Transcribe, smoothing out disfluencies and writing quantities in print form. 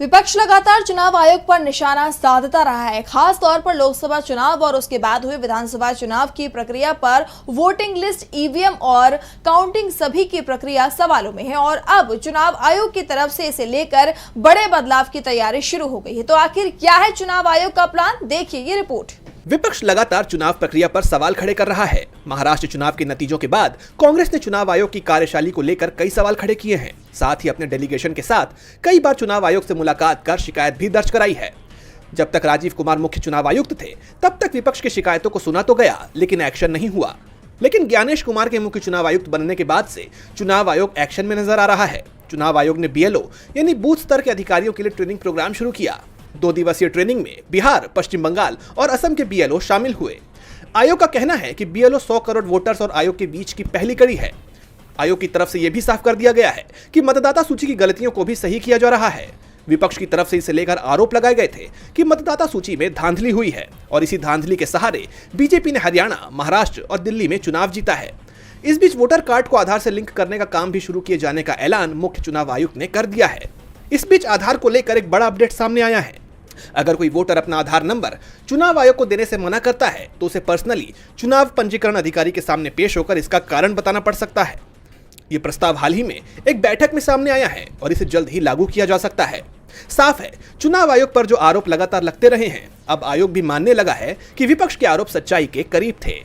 विपक्ष लगातार चुनाव आयोग पर निशाना साधता रहा है। खास तौर पर लोकसभा चुनाव और उसके बाद हुए विधानसभा चुनाव की प्रक्रिया पर वोटिंग लिस्ट, ईवीएम और काउंटिंग सभी की प्रक्रिया सवालों में है और अब चुनाव आयोग की तरफ से इसे लेकर बड़े बदलाव की तैयारी शुरू हो गई है। तो आखिर क्या है चुनाव आयोग का प्लान, देखिए ये रिपोर्ट। विपक्ष लगातार चुनाव प्रक्रिया पर सवाल खड़े कर रहा है। महाराष्ट्र चुनाव के नतीजों के बाद कांग्रेस ने चुनाव आयोग की कार्यशैली को लेकर कई सवाल खड़े किए हैं। साथ ही अपने डेलीगेशन के साथ कई बार चुनाव आयोग से मुलाकात कर शिकायत भी दर्ज कराई है। जब तक राजीव कुमार मुख्य चुनाव आयुक्त थे तब तक विपक्ष की शिकायतों को सुना तो गया, लेकिन एक्शन नहीं हुआ। लेकिन ज्ञानेश कुमार के मुख्य चुनाव आयुक्त बनने के बाद से चुनाव आयोग एक्शन में नजर आ रहा है। चुनाव आयोग ने BLO यानी बूथ स्तर के अधिकारियों के लिए ट्रेनिंग प्रोग्राम शुरू किया। 2 दिवसीय ट्रेनिंग में बिहार, पश्चिम बंगाल और असम के BLO शामिल हुए। आयोग का कहना है कि BLO 100 करोड़ वोटर्स और आयोग के बीच की पहली कड़ी है। आयोग की तरफ से यह भी साफ कर दिया गया है कि मतदाता सूची की गलतियों को भी सही किया जा रहा है। विपक्ष की तरफ से इसे लेकर आरोप लगाए गए थे कि मतदाता सूची में धांधली हुई है और इसी धांधली के सहारे बीजेपी ने हरियाणा, महाराष्ट्र और दिल्ली में चुनाव जीता है। इस बीच वोटर कार्ड को आधार से लिंक करने का काम भी शुरू किए जाने का ऐलान मुख्य चुनाव आयुक्त ने कर दिया है। इस बीच आधार को लेकर एक बड़ा अपडेट सामने आया है। अगर कोई वोटर अपना आधार नंबर चुनाव आयोग को देने से मना करता है तो उसे पर्सनली चुनाव पंजीकरण अधिकारी के सामने पेश होकर इसका कारण बताना पड़ सकता है। ये प्रस्ताव हाल ही में एक बैठक में सामने आया है और इसे जल्द ही लागू किया जा सकता है। साफ है, चुनाव आयोग पर जो आरोप लगातार लगते रहे हैं, अब आयोग भी मानने लगा है कि विपक्ष के आरोप सच्चाई के करीब थे।